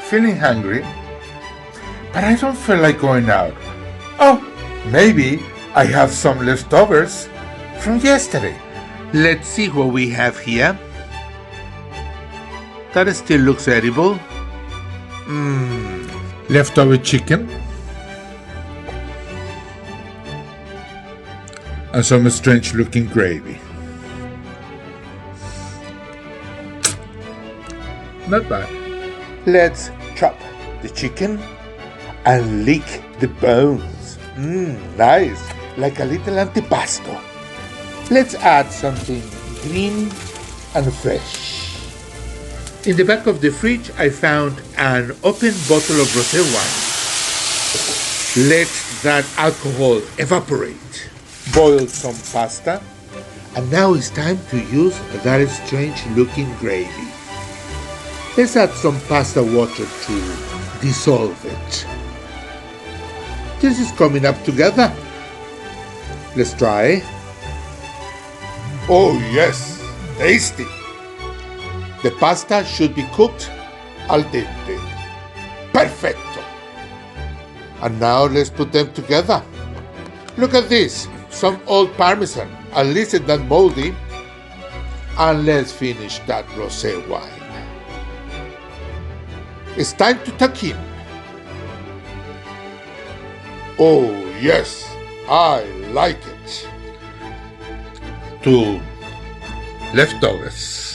feeling hungry, but I don't feel like going out. Oh, maybe I have some leftovers from yesterday. Let's see what we have here. That still looks edible. Leftover chicken. And some strange looking gravy. Not bad. Let's chop the chicken and lick the bones. Nice, like a little antipasto. Let's add something green and fresh. In the back of the fridge, I found an open bottle of rosé wine. Let that alcohol evaporate. Boil some pasta. And now it's time to use that strange looking gravy. Let's add some pasta water to dissolve it. This is coming up together. Let's try. Oh yes, tasty. The pasta should be cooked al dente. Perfecto. And now let's put them together. Look at this, some old Parmesan, at least it's not moldy. And let's finish that rosé wine. It's time to tuck in. Oh yes, I like it. Two leftovers.